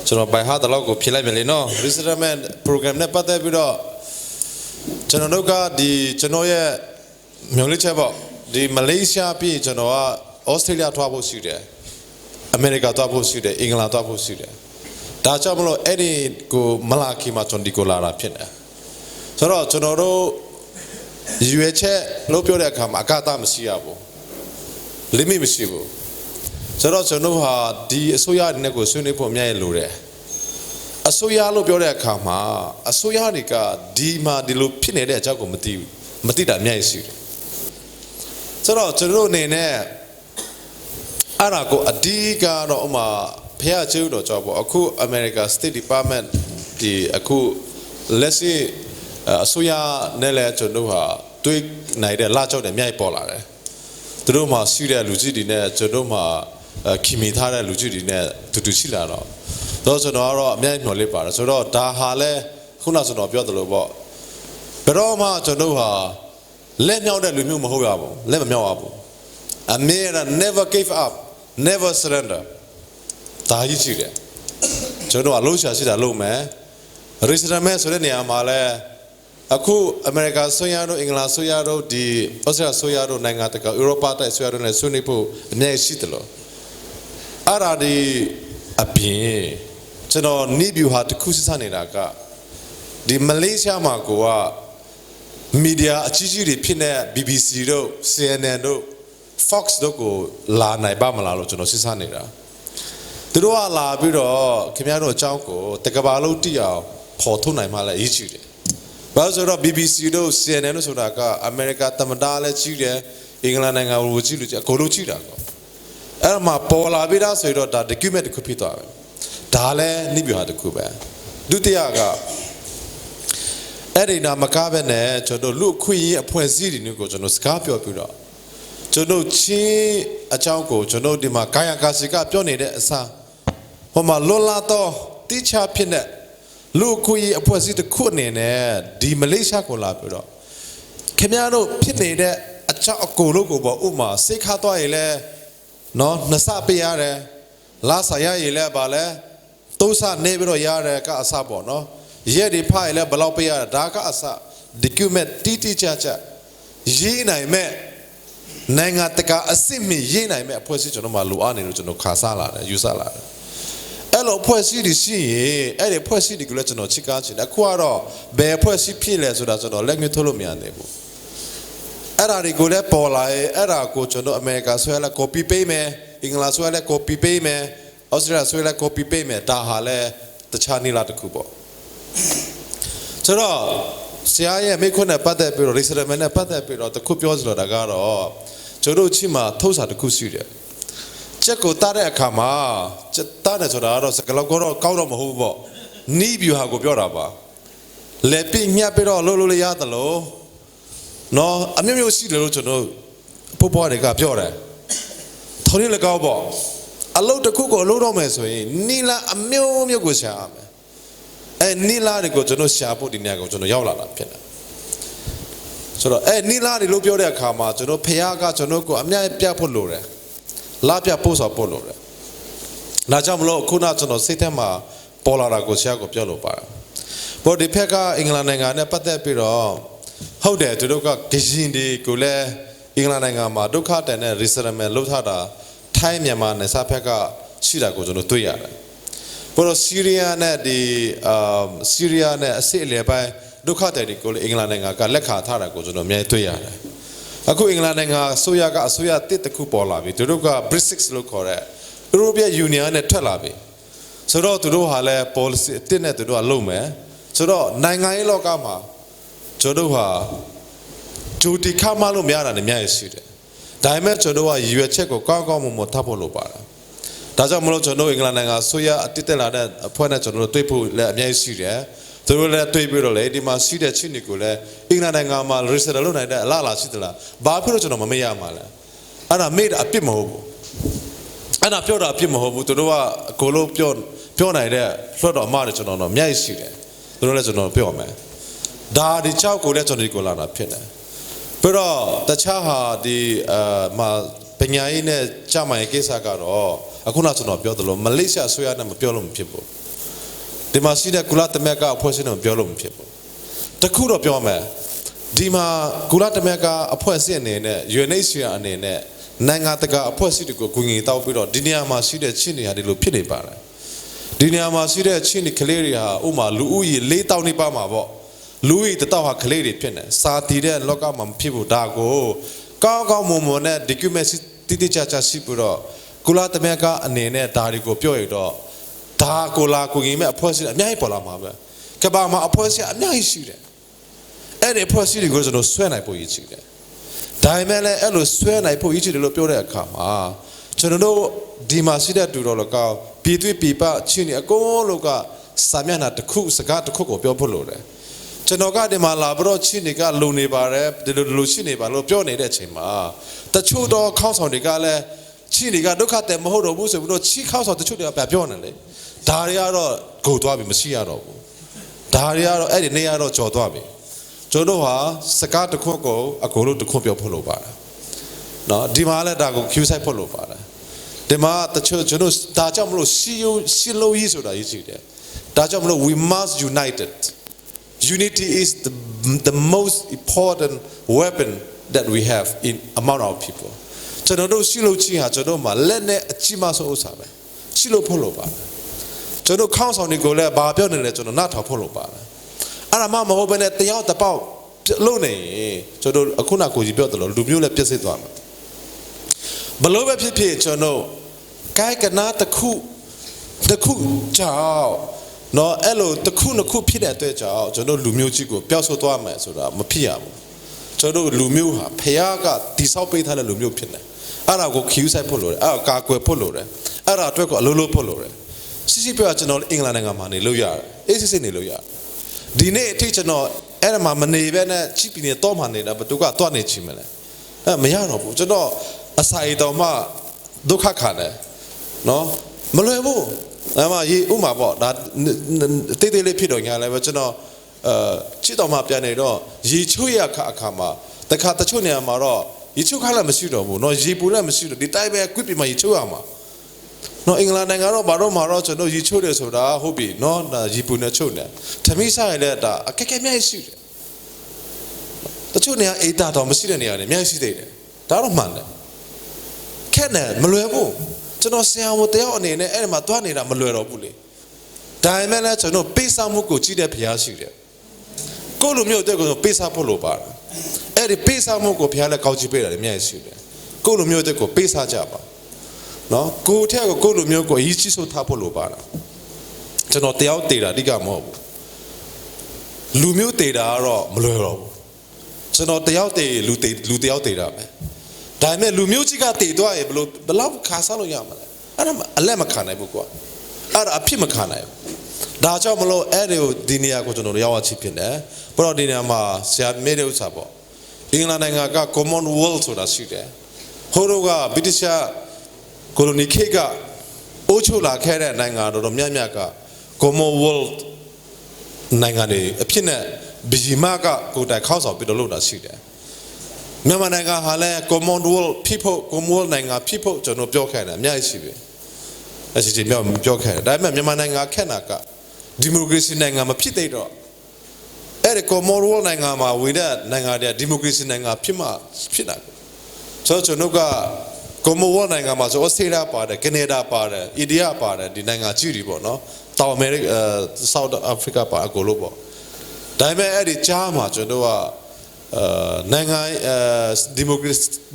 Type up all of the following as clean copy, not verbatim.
ကျွန်တော်ဘိုင်ဟာတလောက်ကိုဖြေလိုက်မယ်လေနော် resettlement program နဲ့ပတ်သက်ပြီးတော့ကျွန်တော်တို့ကဒီကျွန်တော်ရဲ့မျိုးလေးချက်ပေါ့ဒီမလေးရှားပြည်ကျွန်တော်ကဩစတြေးလျသွားဖို့ရှိတယ်အမေရိကသွားဖို့ရှိတယ်အင်္ဂလန်သွားဖို့ရှိတယ်ဒါကြောင့်မလို့အဲ့ဒီကိုမလာခင်မှာကျွန်တော်ဒီကိုလာတာဖြစ်တယ်ဆိုတော့ကျွန်တော်တို့ရွေးချက်လို့ပြောတဲ့အခါမှာအကတာမရှိရဘူး limit မရှိဘူးဆိုတော့ကျွန်တော်ဟာဒီအစိုးရနဲ့ကိုဆွေးနွေးဖို့အများကြီးလိုတယ်အစိုးရလို့ပြောတဲ့အခါမှာအစိုးရတွေကဒီမှာဒီလိုဖြစ်နေတဲ့အကြောင်းကိုမသိတာအများကြီးရှိတယ်ဆိုတော့ကျွန်တော်အနေနဲ့အဲ့ဒါကိုအဓိကတော့ဥမာဖះကျူတော့ကြောက်ပေါ့အခု America State Department ဒီအခုလက်ရှိအစိုးရနဲ့လည်းကျွန်တော်ဟာတွေးနိုင်တဲ့လာကြောက်တယ်အများကြီးပေါ်လာတယ်သူတို့မှာရှိတဲ့လူကြီးတွေနဲ့ကျွန်တော်မှာခင်မီထားတဲ့လူကြီးတွေနဲ့တူရှိလာတော့ကျွန်တော်ကတော့အများကြီးမျှော်လင့်ပါတယ်ဆိုတော့ဒါဟာလဲခုနကျွန်တော်ပြောသလိုပေါ့ဘယ်တော့မှကျွန်တော်ဟာလက်မြောက်တဲ့လူမျိုးမဟုတ်ရဘူးလက်မမြောက်ရဘူးအမေက never give up never surrender ဒါကြီးရှိတယ်ကျွန်တော်အလို့ရှာရှိတာလုပ်မယ် resettlement ဆိုတဲ့နေရာမှာလဲအခုအမေရိကန်ဆိုရတို့အင်္ဂလန်ဆိုရတို့ဒီဩစတြေးလျဆိုရတို့နိုင်ငံတကာဥရောပတိုက်ဆိုရတို့နဲ့ဆွေးနွေးဖို့အများကြီးရှိတယ်လို့အဲ့ဒါဒီအပြင်ကျွန်တော်နေဗျူဟာတစ်ခုစစ်စနေတာကဒီမလေးရှားမှာကိုကမီဒီယာအကြီးကြီးတွေဖြစ်တဲ့ BBC တို့ CNN တို့ Fox တို့ကိုလာနိုင်ပါမလားလို့ကျွန်တော်စစ်စနေတာသူတို့ကလာပြီးတော့ခင်ဗျားတို့အကြောင်းကိုတကဘာလုံးတိအောင်ပေါ်ထုတ်နိုင်မှလည်းအရေးကြီးတယ်ဘာလို့ဆိုတော့ BBC တို့ CNN တို့ဆိုတာကအမေရိကသမ္မတလည်းကြီးတယ်အင်္ဂလန်နိုင်ငံကိုကြီးလို့အကုန်လုံးကြီးတာကောအဲ့မှာပေါ်လာပြီးသားဆိုတော့ဒါ document တစ်ခုဖြစ်သွားတယ်ဒါလည်းနိဗ္ဗာန်တစ်ခုပဲဒုတိယကအဲ့ဒီနာမကားပဲနဲ့ကျွန်တော်လူခွင့်ရေးအဖွဲ့အစည်းတွေမျိုးကိုကျွန်တော်စကားပြောပြီးတော့ကျွန်တော်ချင်းအကြောင်းကိုကျွန်တော်ဒီမှာကာယကစီကပြောနေတဲ့အစားဟိုမှာလွန်လာတော့တိချဖြစ်တဲ့လူခွင့်ရေးအဖွဲ့အစည်းတစ်ခုအနေနဲ့ဒီမလေးရှားကိုလာပြီးတော့ခင်ဗျားတို့ဖြစ်နေတဲ့အကြောင်းအကုန်လုံးကိုပေါ့ဥမာစိတ်ခါသွားရင်လဲနော်နှစ်ဆပေးရတယ်လာဆာရရင်လဲပါလဲသုံးဆနေပြီးတော့ရတယ်ကအစပေါ့နော်ရဲဒီဖားရင်လဲဘယ်လောက်ပေးရတာဒါကအစ document တိကျရေးနိုင်မဲ့နိုင်ငံတကာအစစ်မီရေးနိုင်မဲ့အဖွဲ့အစည်းကျွန်တော်မှလိုအားနေလို့ကျွန်တော်ခါစားလာတယ်ယူဆလာတယ်အဲ့လိုအဖွဲ့အစည်းတွေရှိရင်အဲ့ဒီအဖွဲ့အစည်းတွေကိုလည်းကျွန်တော်ချစ်ကားချင်တယ်အခုကတော့ဘယ်အဖွဲ့အစည်းဖြစ်လဲဆိုတာကျွန်တော်လက်ငယ်ထုတ်လို့မရနိုင်ဘူးအဲ့ဒါတွေကိုလည်းပေါ်လာရဲ့အဲ့ဒါကိုကျွန်တော်အမေရိကန်ဆွဲလဲ copy ပေးမယ်အင်္ဂလန်ဆွဲလဲ copy ပေးမယ်ဩစတြေးလျဆွဲလဲ copy ပေးမယ်ဒါဟာလဲတခြားနည်းလားတစ်ခုပေါ့ဆိုတော့ဆရာရဲ့မိခွန်းနဲ့ပတ်သက်ပြီးတော့ resettlement နဲ့ပတ်သက်ပြီးတော့တခုပြောစလို့တာကတော့ကျွန်တော်ချင်းမှာထုတ်စာတစ်ခုရှိတယ်ချက်ကိုတားတဲ့အခါမှာချက်တားတယ်ဆိုတာကတော့စကလောက်ကတော့ကောင်းတော့မဟုတ်ဘူးပေါ့နီးဗျူဟာကိုပြောတာပါလက်ပြညက်ပြီးတော့လို့လို့ရတယ်လို့နော်အမျိုးမျိုးရှိတယ်လို့ကျွန်တော်ဖို့ပွားတွေကပြောတယ်ထော်ရင်းလည်းကောင်းပေါ့အလုပ်တစ်ခုကိုအလုပ်တော့မယ်ဆိုရင်နီလာအမျိုးမျိုးကိုရှာရမယ်အဲနီလာတွေကိုကျွန်တော်ရှာဖို့ဒီနေရာကိုကျွန်တော်ရောက်လာတာဖြစ်တယ်ဆိုတော့အဲနီလာတွေလို့ပြောတဲ့အခါမှာကျွန်တော်ဖះကကျွန်တော်ကိုအများကြီးပြဖို့လိုတယ်လာပြပို့ဆောင်ဖို့လိုတယ်ဒါကြောင့်မလို့ခုနကျွန်တော်စိတ်ထဲမှာပေါ်လာတာကိုဆရာကိုပြောလို့ပါတယ်ဘော်ဒီဖက်ကအင်္ဂလန်နိုင်ငံနဲ့ပတ်သက်ပြီးတော့ဟုတ်တယ်သူတို့ကဂရင်တွေကိုလည်းအင်္ဂလန်နိုင်ငံမှာဒုက္ခတန်တဲ့ resettlement လုပ်ထားတာထိုင်းမြန်မာနယ်စပ်ဖက်ကရှိတာကိုကျွန်တော်တွေ့ရတယ်ဘော်ဆီးရီးယားနဲ့ဒီဆီးရီးယားနဲ့အစစ်အလယ်ပိုင်းဒုက္ခတန်တွေကိုလည်းအင်္ဂလန်နိုင်ငံကလက်ခံထားတာကိုကျွန်တော်အများကြီးတွေ့ရတယ်အခုအင်္ဂလန်နိုင်ငံအစိုးရကအစိုးရတစ်တစ်ခုပေါ်လာပြီသူတို့က Brexit လို့ခေါ်တဲ့ European Union နဲ့ထွက်လာပြီဆိုတော့သူတို့ဟာလည်း policy တစ်နဲ့သူတို့ကလုပ်မယ်ဆိုတော့နိုင်ငံရေးလောကမှာကျွန်တော်ဟာဂျူတီခါမလို့မရတာလည်းအများကြီးရှိတယ်ဒါပေမဲ့ကျွန်တော်ကရွေချက်ကိုကောင်းကောင်းမွန်မွန်ထပ်ဖို့လုပ်ပါတာဒါကြောင့်မလို့ကျွန်တော်အင်္ဂလန်နိုင်ငံဆိုရအတစ်တက်လာတဲ့အဖွဲ့နဲ့ကျွန်တော်တွေ့ဖို့လည်းအများကြီးရှိတယ်သူတို့လည်းတွေ့ပြီးတော့လေဒီမှာရှိတဲ့ချင်းတွေကိုလည်းအင်္ဂလန်နိုင်ငံမှာ research လုပ်နိုင်တဲ့အလားအလာရှိသလားဘာဖြစ်လို့ကျွန်တော်မမေ့ရမှာလဲအဲ့ဒါမေ့တာအပြစ်မဟုတ်ဘူးအဲ့ဒါပြောတာအပြစ်မဟုတ်ဘူးသူတို့ကအကိုလုံးပြောနိုင်တဲ့လွှတ်တော်အမတွေကျွန်တော်တော့အများကြီးရှိတယ်သူတို့လည်းကျွန်တော်ပြောမယ်ဒါဒီချောက်ကိုလည်းကျွန်တော်ဒီကိုလာတာဖြစ်တယ်ပြီးတော့တခြားဟာဒီမှာပညာရေးနဲ့ကြာမှန်ရေးကိစ္စကတော့အခုနကျွန်တော်ပြောသလိုမလေးရှားဆွေးရနဲ့မပြောလို့မဖြစ်ဘူး ဒီမှာရှိတဲ့ကုလသမဂ္ဂအဖွဲ့အစည်းတွေပြောလို့မဖြစ်ဘူးတခုတော့ပြောမယ်ဒီမှာကုလသမဂ္ဂအဖွဲ့အစည်းအနေနဲ့ UNHCR အနေနဲ့နိုင်ငံတကာအဖွဲ့အစည်းတွေကိုကူညီတောက်ပြီးတော့ဒီနေရာမှာရှိတဲ့ချင်းတွေဟာဒီလိုဖြစ်နေပါတယ်ဒီနေရာမှာရှိတဲ့ချင်းတွေကလေးတွေဟာဥမာလူဦးရေ4000နေပါမှာပေါ့လူဦးရေ1000ဟာကလေးတွေဖြစ်နေစာတည်တဲ့လောကမှာမဖြစ်ဘူးဒါကိုကောင်းကောင်းမွန်မွန်နဲ့ document တိတိကျကျရှိပြီးတော့ကုလသမဂ္ဂအနေနဲ့ဒါတွေကိုပြောရတော့ဒါကိုလာကိုကြီးမဲ့အဖွဲ့အစည်းအများကြီးပေါ်လာမှာပဲကဘာမှာအဖွဲ့အစည်းအများကြီးရှိတယ်အဲ့ဒီအဖွဲ့အစည်းတွေကိုကျွန်တော်ဆွဲနိုင်ဖို့ရည်ရှိတယ်ဒါပေမဲ့လည်းအဲ့လိုဆွဲနိုင်ဖို့ရည်ရှိတယ်လို့ပြောတဲ့အခါမှာကျွန်တော်တို့ဒီမှာရှိတဲ့တူတော်လောကပြည်သူပြည်ပချင်းနေအကုန်လုံးကစာမျက်နှာတစ်ခုစကားတစ်ခုကိုပြောဖို့လိုတယ်ကျွန်တော်ကဒီမှာလာပြီးတော့ချင်းတွေကလုံနေပါတယ်ဒီလိုရှိနေပါလို့ပြောနေတဲ့အချိန်မှာတချို့တော့ခေါင်းဆောင်တွေကလည်းချင်းတွေကဒုက္ခတဲ့မဟုတ်တော့ဘူးဆိုပြီးတော့ချီခေါင်းဆောင်တချို့တွေကပြပြောနေလေဒါတွေကတော့ဂုံသွားပြီမရှိရတော့ဘူးဒါတွေကတော့အဲ့ဒီနေရာတော့ကြော်သွားပြီကျွန်တော်ဟာစကားတစ်ခုကိုအကုန်လုံးတစ်ခုပြောဖို့လိုပါတယ်နော်ဒီမှာလည်းဒါကို Q ဆိုင်ဖို့လိုပါတယ်ဒီမှာတချို့ကျွန်တော်ဒါကြောင့်မလို့စီလိုကြီးဆိုတာရေးကြည့်တယ်ဒါကြောင့်မလို့ we must united unity is the most important weapon that we have in among our people ကျွန်တော်တို့စီလိုချင်းဟာကျွန်တော်မှာလက်နဲ့အကြီးမဆုံးဥစ္စာပဲစီလိုဖို့လိုပါတယ်ကျွန်တော်ခေါင်းဆောင်တွေကိုလည်းဘာပြောနေလဲကျွန်တော်နားထောင်ဖို့လိုပါတယ်အဲ့ဒါမှမဟုတ်ဘဲနဲ့တယောက်တစ်ပေါက်လုံးနေကျွန်တော်အခုနကိုကြီးပြောတယ်လို့လူမျိုးလည်းပြည့်စုံသွားမှာဘလို့ပဲဖြစ်ဖြစ်ကျွန်တော်ကိုယ်ကနာတစ်ခုကြောက်နော်အဲ့လိုတစ်ခုနှစ်ခုဖြစ်တဲ့အတွက်ကြောင့်ကျွန်တော်လူမျိုးကြီးကိုပျောက်ဆုံးသွားမယ်ဆိုတာမဖြစ်ရဘူးကျွန်တော်လူမျိုးဟာဖခင်ကတိဆောက်ပေးထားတဲ့လူမျိုးဖြစ်နေအဲ့ဒါကိုခီးဆိုင်ဖို့လိုတယ်အဲ့ဒါကာကွယ်ဖို့လိုတယ်အဲ့ဒါအတွက်ကိုအလိုလိုဖို့လိုတယ်စစ်ပြောကျွန်တော်အင်္ဂလန်နိုင်ငံမှာနေလို့ရတယ်အေးစစ်နေလို့ရတယ်ဒီနေ့အထိကျွန်တော်အဲ့ဒါမှမနေပဲနဲ့ချိပီနေတော့မှနေတာဘသူကတွားနေချင်မလဲအဲ့မရတော့ဘူးကျွန်တော်အစာအိမ်တော်မှဒုက္ခခံတယ်နော်မလွယ်ဘူးအဲ့မှာရေဥမာပေါ့ဒါတိတ်တိတ်လေးဖြစ်တော့ညာလည်းပဲကျွန်တော်ချစ်တော်မှပြန်နေတော့ရေချိုးရအခါမှာတခါတချို့နေရာမှာတော့ရေချိုးခါလည်းမရှိတော့ဘူးနော်ရေပူလည်းမရှိတော့ဒီတိုင်းပဲကွစ်ပြီးမှရေချိုးရမှာနော်အင်္ဂလန်နိုင်ငံတော့ဘာလို့မှာတော့ကျွန်တော်ရေချိုးတယ်ဆိုတာဟုတ်ပြီနော်ဒါရေပူနဲ့ချိုးနေထမင်းစားရတဲ့ဒါအခက်အခဲများရှိတယ်တချို့နေရာအိတ်တာတော့မရှိတဲ့နေရာတွေအများကြီးရှိသေးတယ်ဒါတော့မှန်တယ်ခက်တယ်မလွယ်ဘူးကျွန်တော်ဆရာဝန်တယောက်အနေနဲ့အဲ့ဒီမှာသွားနေတာမလွယ်တော့ဘူးလေဒါပေမဲ့လည်းကျွန်တော်ပေးစားမှုကိုကြည့်တဲ့ဘုရားရှိတယ်ကိုယ့်လူမျိုးတဲ့ကိုပေးစားဖို့လိုပါတယ်အဲ့ဒီပေးစားမှုကိုဘုရားလည်းကောင်းချီးပေးတယ်အများကြီးရှိတယ်ကိုယ့်လူမျိုးတဲ့ကိုပေးစားကြပါနော်ကိုယ့်ထက်ကိုယ့်လူမျိုးကိုအရေးကြီးဆုံးထားဖို့လိုပါတယ်ကျွန်တော်တယောက်တည်တာအဓိကမဟုတ်ဘူးလူမျိုးတည်တာကတော့မလွယ်တော့ဘူးကျွန်တော်တယောက်တည်လူတယောက်တည်တာပဲဒါပေမဲ့လူမျိုးကြီးကတည်သွားရင်ဘယ်လောက်ခါစားလို့ရမှာလဲအဲ့ဒါအလက်မခံနိုင်ဘူးကွာအဲ့ဒါအဖြစ်မခံနိုင်ဘူးဒါကြောင့်မလို့အဲ့ဒီနေရာကိုကျွန်တော်ရောက်ရချစ်ဖြစ်တယ်ပြီးတော့ဒီနေရာမှာဆရာမေးတဲ့ဥစ္စာပေါ့အင်္ဂလန်နိုင်ငံက Commonwealth ဆိုတာရှိတယ်ဟိုတော့ကဗြိတိရှကိုလိုနီခေတ်ကအိုးချိုလာခဲ့တဲ့နိုင်ငံတော်များများက Commonwealth နိုင်ငံတွေအဖြစ်နဲ့ဘီဂျီမာကကိုတိုင်ခေါင်းဆောင်ပြီးတော့လုပ်တာရှိတယ်မြန်မာနိုင်ငံဟာလည်း Commonwealth people Commonwealth နိုင်ငံ people ကျွန်တော်ပြောခဲ့တယ်အများကြီးရှိပြီအစီအစဉ်ပြောခဲ့တယ်ဒါပေမဲ့မြန်မာနိုင်ငံခက်နာကဒီမိုကရေစီနိုင်ငံမဖြစ်သေးတော့အဲ့ဒီ Commonwealth နိုင်ငံမှာဝင်တဲ့နိုင်ငံတွေဒီမိုကရေစီနိုင်ငံဖြစ်မှဖြစ်တာဆိုတော့ကျွန်တော်က Commonwealth နိုင်ငံမှာဆို Australia ပါတယ် Canada ပါတယ် India ပါတယ်ဒီနိုင်ငံကြီးတွေပေါ့နော်တောင်အမေရိက South Africa ပါအကုန်လုံးပေါ့ဒါပေမဲ့အဲ့ဒီကြားမှာကျွန်တော်ကနိုင်ငံ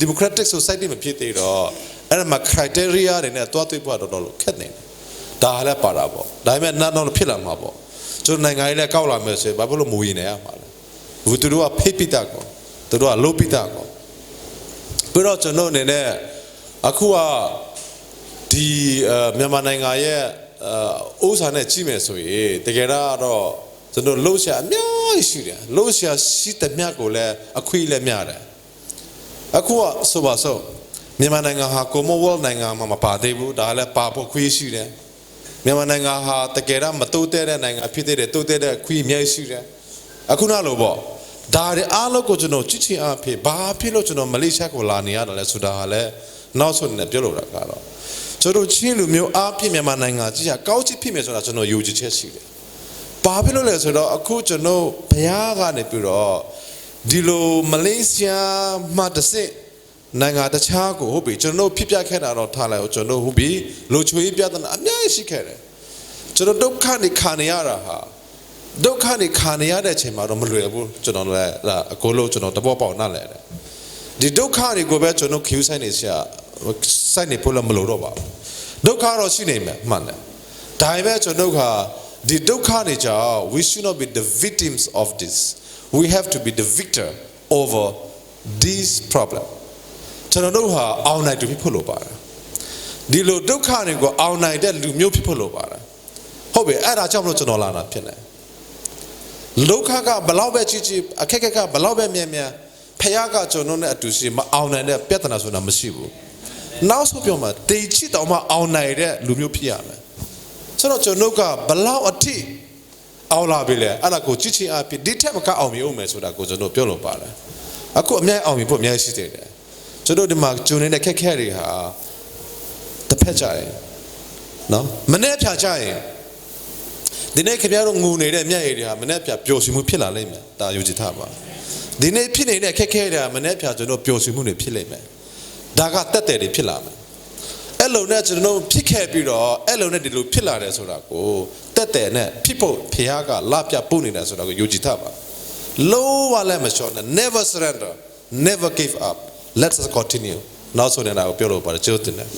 democratic society မဖြစ်သေးတော့အဲ့ဒါမှာ criteria တွေနဲ့တွားတွေ့ဖို့တော့ခက်နေတယ်ဒါလည်းပါတာပေါ့ဒါပေမဲ့နောက်ဖြစ်လာမှာပေါ့ကျွန်တော်နိုင်ငံရေးလည်းကောက်လာမယ်ဆိုရင်ဘာဖြစ်လို့မဝင်နေရမှာလဲဘူးသူတို့ကဖိပိတာကောသူတို့ကလိုပိတာကောပြီးတော့ကျွန်တော်အနေနဲ့အခုကဒီမြန်မာနိုင်ငံရဲ့ဥစ္စာနဲ့ကြည့်မယ်ဆိုရင်တကယ်တော့ကျွန်တော်လှုပ်ရှားအများကြီးရှိတယ်လှုပ်ရှားရှိတဲ့မြတ်ကိုလည်းအခွင့်လည်းများတယ်အခုကဆိုပါစို့မြန်မာနိုင်ငံဟာ Commonwealth နိုင်ငံမှာမပါသေးဘူးဒါလည်းပါဖို့ခွင့်ရှိတယ်မြန်မာနိုင်ငံဟာတကယ်တော့မတိုးတဲ့နိုင်ငံဖြစ်တဲ့တိုးတဲ့ခွင့်အများကြီးရှိတယ်အခုနောက်လို့ပေါ့ဒါတွေအားလုံးကိုကျွန်တော်ချစ်ချင်အားဖြင့်ဘာဖြစ်လို့ကျွန်တော်မလေးရှားကိုလာနေရတယ်လဲဆိုတာဟာလည်းနောက်ဆုံးနဲ့ပြောလို့တာကတော့ကျွန်တော်ချင်းလူမျိုးအားဖြင့်မြန်မာနိုင်ငံကြီးကကောင်းချစ်ဖြစ်မယ်ဆိုတာကျွန်တော်ယုံကြည်ချက်ရှိတယ် ဘာဖြစ်လို့လဲဆိုတော့အခုကျွန်တော်ဘုရားကနေပြီးတော့ဒီလိုမလေးရှားမှာတစ်စစ်နိုင်ငံတခြားကိုဟုတ်ပြီကျွန်တော်ဖြစ်ပြခဲ့တာတော့ထားလိုက်ကျွန်တော်ဟုတ်ပြီလူချွေးပြဿနာအများကြီးရှိခဲ့တယ်ကျွန်တော်ဒုက္ခနေခံနေရတာဟာဒုက္ခနေခံနေရတဲ့အချိန်မှာတော့မလွယ်ဘူးကျွန်တော်လည်းအကိုလို့ကျွန်တော်တဘောပေါက်နားလဲတယ်ဒီဒုက္ခတွေကိုပဲကျွန်တော်ခ ्यू ဆိုင်နေရှာစိုက်နေဖို့လည်းမလိုတော့ပါဘူးဒုက္ခတော့ရှိနေမှာမှန်တယ်ဒါပေမဲ့ကျွန်တော်ကဒီဒုက္ခနေကြောင့် we should not be the victims of this we have to be the victor over this problem ကျွန်တော်တို့ဟာအောင်နိုင်တူဖြစ်လို့ပါတယ်ဒီလိုဒုက္ခတွေကိုအောင်နိုင်တဲ့လူမျိုးဖြစ်လို့ပါတယ်ဟုတ်ပြီအဲ့ဒါကြောင့်မလို့ကျွန်တော်လာတာဖြစ်တယ်ဒုက္ခကဘလောက်ပဲကြီးကြီးအခက်အခဲကဘလောက်ပဲမြဲမြဲဖခင်ကကျွန်တော်နဲ့အတူရှိမအောင်နိုင်တဲ့ပြဿနာဆိုတာမရှိဘူးနောက်ဆုံးပြောမှာတေချစ်တော်မှအောင်နိုင်တဲ့လူမျိုးဖြစ်ရမယ်ဆိုတော့ကျွန်တော်ကဘလောက်အထိအောင်လာပြီလေအဲ့ဒါကိုချစ်ချင်းအဖြစ်ဒီထက်မကအောင်မြင်အောင်မယ်ဆိုတာကိုကျွန်တော်ပြောလို့ပါတယ်အခုအများအောင်မြင်ဖို့အများရှိသေးတယ်ကျွန်တော်ဒီမှာဂျုံနေတဲ့ခက်ခဲတွေဟာတစ်ဖက်ကြရင်နော်မနေ့ဖြာကြရင်ဒီနေ့ခင်ဗျားတို့ငူနေတဲ့မျက်ရည်တွေဟာမနေ့ဖြာပျော်ရွှင်မှုဖြစ်လာလိမ့်မယ်ဒါယုံကြည်ထားပါဒီနေ့ဖြစ်နေတဲ့ခက်ခဲတွေဟာမနေ့ဖြာကျွန်တော်ပျော်ရွှင်မှုတွေဖြစ်လိမ့်မယ်ဒါကတက်တယ်တွေဖြစ်လာမယ်အဲ့လိုနဲ့ကျွန်တော်ဖြစ်ခဲ့ပြီးတော့အဲ့လိုနဲ့ဒီလိုဖြစ်လာတယ်ဆိုတာကိုတက်တယ်နဲ့ဖြစ်ဖို့ဖခင်ကလာပြပို့နေတယ်ဆိုတာကိုယုံကြည်ထားပါလုံးဝလည်းမလျှော့နဲ့ never surrender never give up let's continue နောက်ဆုံးနေတာကိုပြောလို့ပါတယ်ကျေးဇူးတင်တယ်